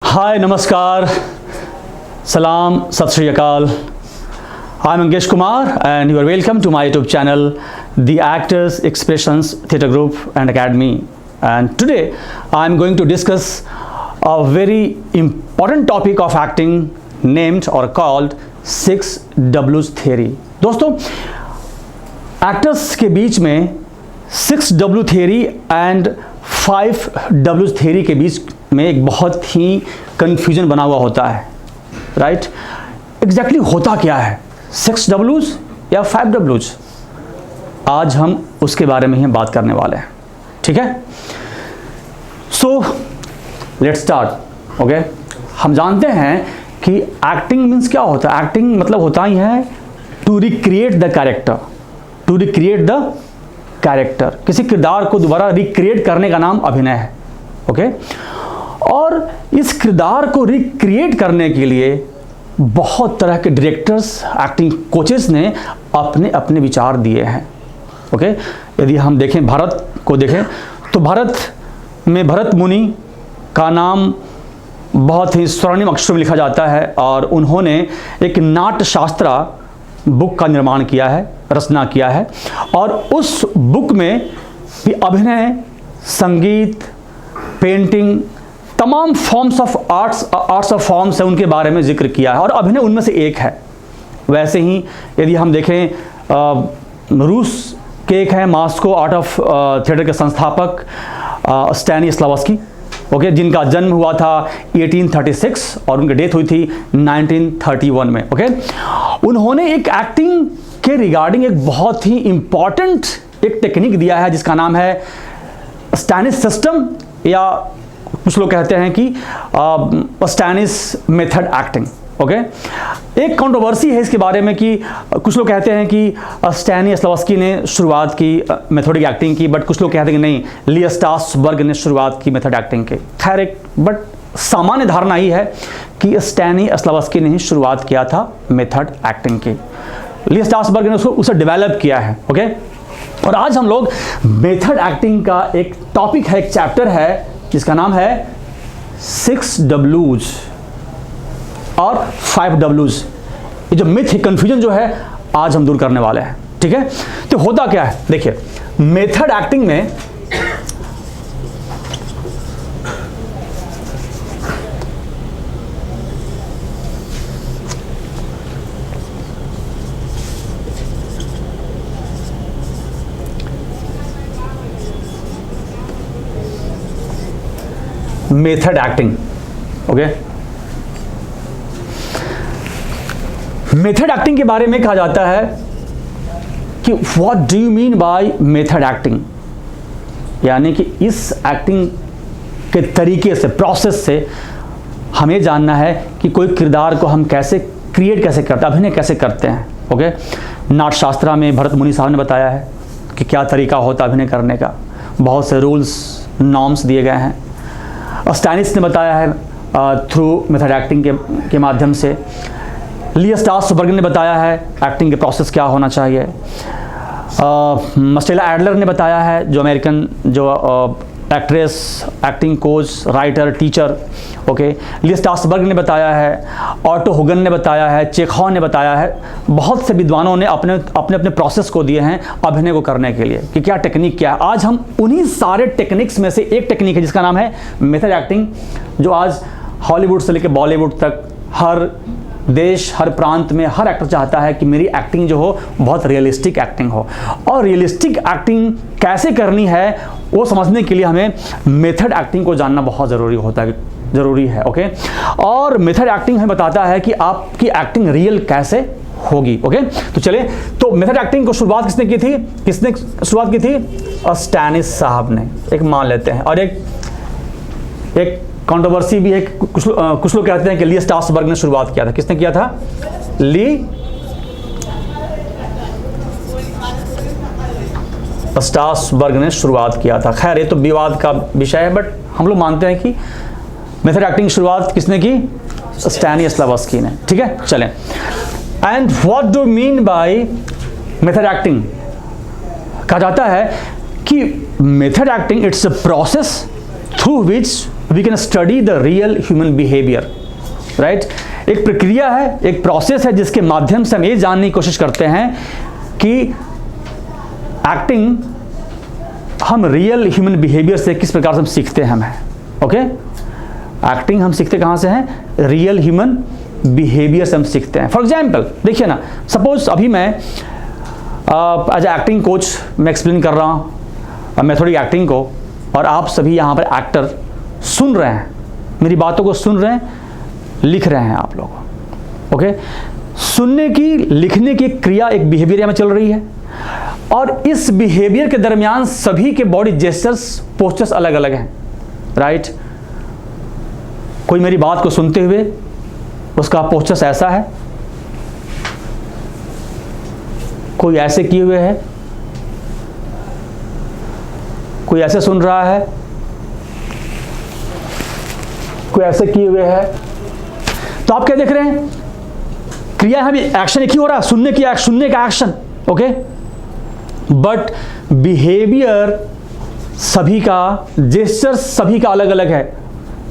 हाय नमस्कार सलाम सत श्री अकाल। I am Ankesh Kumar and you are welcome to my YouTube channel, The Actors Expressions Theatre Group and Academy. And today I am going to discuss a very important topic of acting named or called 6 W's theory. दोस्तों, actors के बीच में 6 W theory and 5 W's theory के बीच में एक बहुत ही confusion बना हुआ होता है, राइट? एग्जैक्टली होता क्या है, 6 W's या 5 W's? आज हम उसके बारे में ही बात करने वाले हैं, ठीक है? So let's start. ओके, हम जानते हैं कि एक्टिंग मीन्स क्या होता है। एक्टिंग मतलब होता ही है to recreate the character, to recreate the character. किसी किरदार को दोबारा रिक्रिएट करने का नाम अभिनय है। ओके, और इस किरदार को रिक्रिएट करने के लिए बहुत तरह के डायरेक्टर्स, एक्टिंग कोचेस ने अपने अपने विचार दिए हैं। ओके, यदि हम देखें, भारत को देखें तो भारत में भरत मुनि का नाम बहुत ही स्वर्णिम अक्षरों में लिखा जाता है और उन्होंने एक नाट्य शास्त्र बुक का निर्माण किया है, रचना किया है, और उस बुक में भी अभिनय, संगीत, पेंटिंग, तमाम forms of arts of forms है उनके बारे में जिक्र किया है और अभिनय उनमें से एक है। वैसे ही यदि हम देखें, रूस के एक हैं मास्को आर्ट ऑफ थिएटर के संस्थापक स्टैनिस्लावस्की, ओके, जिनका जन्म हुआ था 1836 और उनकी डेथ हुई थी 1931 में। ओके, उन्होंने एक एक्टिंग के रिगार्डिंग एक बहुत ही इंपॉर्टेंट एक टेक्निक दिया है जिसका नाम है स्टैनिस सिस्टम, या कुछ लोग कहते हैं कि स्टैनिस मेथड एक्टिंग। ओके, एक कंट्रोवर्सी है इसके बारे में कि कुछ लोग कहते हैं कि स्टैनिस्लावस्की ने शुरुआत की मेथोडिक एक्टिंग की, बट कुछ लोग कहते हैं कि नहीं, लियो स्ट्रासबर्ग ने शुरुआत की मेथड एक्टिंग की। खैर, एक बट सामान्य धारणा ही है कि स्टैनिस्लावस्की ने ही शुरुआत किया था मेथड एक्टिंग की। लियो स्ट्रासबर्ग ने उसे डेवलप किया है। ओके, और आज हम लोग मेथड एक्टिंग का एक टॉपिक है, एक चैप्टर है जिसका नाम है 6 W's और 5 W's। ये जो मिथ, कंफ्यूजन जो है, आज हम दूर करने वाले हैं, ठीक है? तो होता क्या है, देखिए, मेथड एक्टिंग में method acting, okay, method acting के बारे में कहा जाता है कि what do you mean by method acting, यानी कि इस एक्टिंग के तरीके से, प्रोसेस से हमें जानना है कि कोई किरदार को हम कैसे क्रिएट कैसे करते हैं, अभिनय कैसे करते हैं। ओके, नाट्यशास्त्र में भरत मुनि साहब ने बताया है कि क्या तरीका होता है अभिनय करने का, बहुत से रूल्स नॉर्म्स दिए गए हैं। स्टैनिस ने बताया है थ्रू मेथड एक्टिंग के माध्यम से। लियो स्ट्रासबर्ग ने बताया है एक्टिंग के प्रोसेस क्या होना चाहिए। मस्टेला एडलर ने बताया है, जो अमेरिकन जो actress, acting coach, writer, teacher. Okay, Leo Strasberg ने बताया है, ऑटो हुगन ने बताया है, चेखव ने बताया है। बहुत से विद्वानों ने अपने अपने प्रोसेस को दिए हैं अभिनय को करने के लिए कि क्या टेक्निक क्या है। आज हम उन्हीं सारे टेक्निक्स में से एक टेक्निक है जिसका नाम है मेथड एक्टिंग, जो आज हॉलीवुड से लेकर बॉलीवुड तक हर देश, हर प्रांत में हर एक्टर चाहता है कि मेरी एक्टिंग जो हो बहुत रियलिस्टिक एक्टिंग हो। और रियलिस्टिक एक्टिंग कैसे करनी है वो समझने के लिए हमें मेथड एक्टिंग को जानना बहुत ज़रूरी है। ओके, और मेथड एक्टिंग हमें बताता है कि आपकी एक्टिंग रियल कैसे होगी। ओके, तो चले, तो मेथड एक्टिंग को शुरुआत किसने की थी? किसने शुरुआत की थी? स्टैनिस साहब ने, एक मान लेते हैं। और एक कंट्रोवर्सी भी है, कुछ लोग कहते हैं कि लियो स्ट्रासबर्ग ने शुरुआत किया था। किसने किया था? स्ट्रासबर्ग ने शुरुआत किया था। खैर, ये तो विवाद का विषय है, बट हम लोग मानते हैं कि मेथड एक्टिंग शुरुआत किसने की? स्टैनिस्लावस्की ने। ठीक है, चलें। And what do mean by method acting? कहा जाता है कि method acting it's a process through which we can study the real human behaviour, right. एक प्रक्रिया है, एक प्रोसेस है जिसके माध्यम से हम ये जानने की कोशिश करते हैं कि एक्टिंग हम रियल ह्यूमन बिहेवियर से किस प्रकार से हम सीखते हैं हमें, ओके। एक्टिंग हम सीखते कहाँ से हैं? रियल ह्यूमन बिहेवियर से हम सीखते हैं। फॉर एग्जाम्पल देखिए ना, सपोज अभी मैं एज ए एक्टिंग कोच मैं एक्सप्लेन कर रहा हूँ मेथोडिक एक्टिंग को, और आप सभी यहाँ पर एक्टर सुन रहे हैं, मेरी बातों को सुन रहे हैं, लिख रहे हैं आप लोग, ओके। सुनने की, लिखने की एक क्रिया, एक बिहेवियर में चल रही है, और इस बिहेवियर के दरमियान सभी के बॉडी जेस्चर्स, पोस्चर्स अलग अलग हैं, राइट। कोई मेरी बात को सुनते हुए उसका पोस्चर्स ऐसा है, कोई ऐसे किए हुए है, कोई ऐसे सुन रहा है, कोई ऐसे किए हुए है। तो आप क्या देख रहे हैं? क्रिया है, एक्शन एक ही हो रहा है, सुनने का एक्शन, ओके। बट बिहेवियर सभी का, जेस्चर सभी का अलग अलग है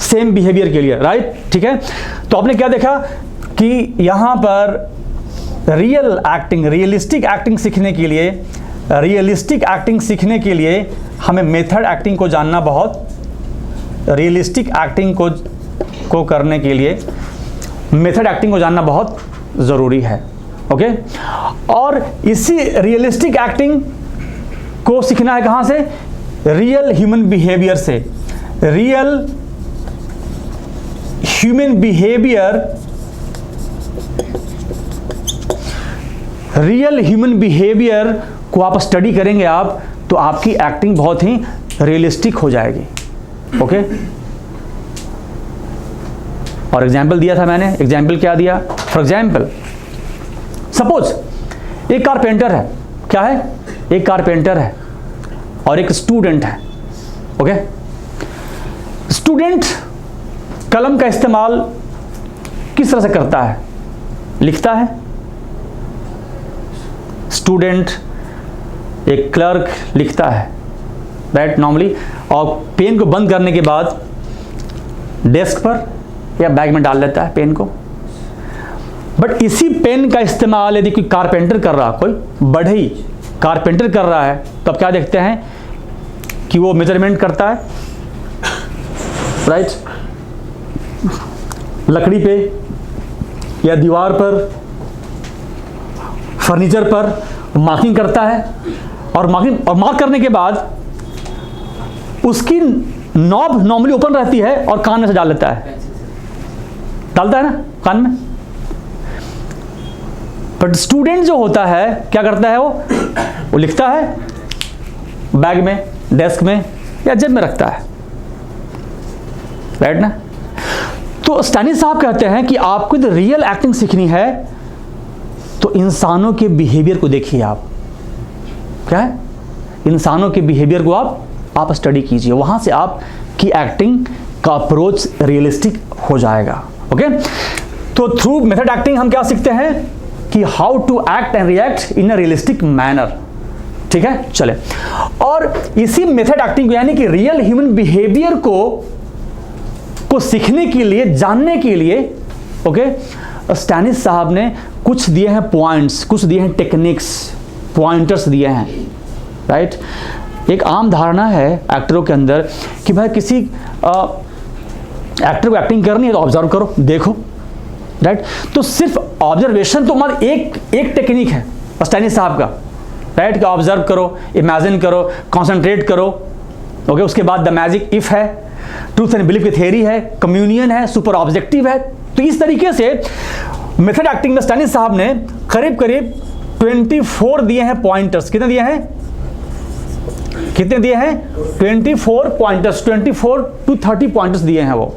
सेम बिहेवियर के लिए, राइट, ठीक है। तो आपने क्या देखा कि यहां पर रियल एक्टिंग, रियलिस्टिक एक्टिंग सीखने के लिए हमें मेथड एक्टिंग को जानना बहुत, रियलिस्टिक एक्टिंग को करने के लिए मेथड एक्टिंग को जानना बहुत ज़रूरी है, ओके। और इसी रियलिस्टिक एक्टिंग को सीखना है कहाँ से? रियल ह्यूमन बिहेवियर से। रियल ह्यूमन बिहेवियर को आप स्टडी करेंगे आप, तो आपकी एक्टिंग बहुत ही रियलिस्टिक हो जाएगी, ओके। और एग्जाम्पल दिया था मैंने, एग्जाम्पल क्या दिया? फॉर एग्जाम्पल सपोज एक कारपेंटर है, क्या है? एक कारपेंटर है और एक स्टूडेंट है, ओके। स्टूडेंट कलम का इस्तेमाल किस तरह से करता है? लिखता है। स्टूडेंट, एक क्लर्क लिखता है, राइट, नॉर्मली, और पेन को बंद करने के बाद डेस्क पर या बैग में डाल लेता है पेन को। बट इसी पेन का इस्तेमाल यदि कोई कारपेंटर कर रहा, कोई बढ़ई कारपेंटर कर रहा है, तो अब क्या देखते हैं कि वो मेजरमेंट करता है, राइट, लकड़ी पे या दीवार पर, फर्नीचर पर मार्किंग करता है, और मार्क करने के बाद उसकी नॉब नॉर्मली ओपन रहती है और कान में से डाल लेता है, डालता है ना कान में। बट स्टूडेंट जो होता है क्या करता है? वो लिखता है, बैग में, डेस्क में या जेब में रखता है, राइट ना। तो स्टैनिस साहब कहते हैं कि आपको यदि रियल एक्टिंग सीखनी है तो इंसानों के बिहेवियर को देखिए आप, क्या है, इंसानों के बिहेवियर को आप स्टडी कीजिए, वहां से आपकी एक्टिंग का अप्रोच रियलिस्टिक हो जाएगा, ओके। तो थ्रू मेथड एक्टिंग हम क्या सीखते हैं कि how to act and react in a realistic manner, ठीक है। चले, और इसी मेथड एक्टिंग को यानी कि रियल ह्यूमन बिहेवियर को सीखने के लिए, जानने के लिए, ओके, स्टैनिस साहब ने कुछ दिए हैं पॉइंट्स, कुछ दिए हैं टेक्निक्स, पॉइंटर्स दिए हैं, राइट। एक आम धारणा है एक्टरों के अंदर कि भाई किसी एक्टर को एक्टिंग करनी है तो ऑब्जर्व करो, देखो, राइट। तो सिर्फ ऑब्जर्वेशन तो मतलब एक टेक्निक है स्टैनिस साहब का, राइट, कि ऑब्जर्व करो, इमेजिन करो, कंसंट्रेट करो, ओके। उसके बाद द मैजिक इफ है, ट्रूथ एंड बिलीफ की थ्योरी है, कम्युनियन है, सुपर ऑब्जेक्टिव है। तो इस तरीके से मेथड एक्टिंग में स्टैनिस साहब ने करीब 24 दिए हैं पॉइंटर्स। कितने दिए हैं? 24 पॉइंटर्स, 24 to 30 पॉइंटर्स दिए हैं वो,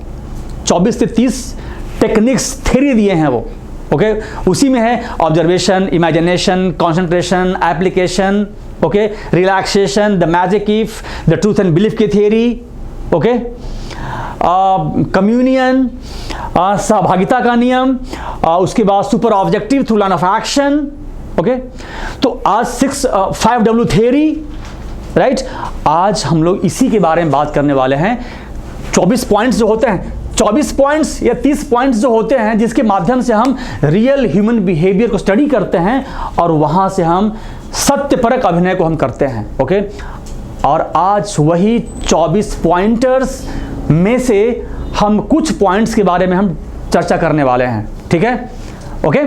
24 से 30 टेक्निक्स, थ्योरी दिए हैं वो, ओके। उसी में है observation, imagination, concentration, application, okay, relaxation, the magic if, the truth and belief की थ्योरी, ओके, कम्युनियन, सहभागिता का नियम, उसके बाद super objective through line of action, okay. तो आज 5W थ्योरी, राइट। आज हम लोग इसी के बारे में बात करने वाले हैं 24 पॉइंट्स जो होते हैं, 24 पॉइंट्स या 30 पॉइंट्स जो होते हैं, जिसके माध्यम से हम रियल ह्यूमन बिहेवियर को स्टडी करते हैं और वहाँ से हम सत्यपरक अभिनय को हम करते हैं। ओके, और आज वही 24 पॉइंटर्स में से हम कुछ पॉइंट्स के बारे में हम चर्चा करने वाले हैं। ठीक है, ओके।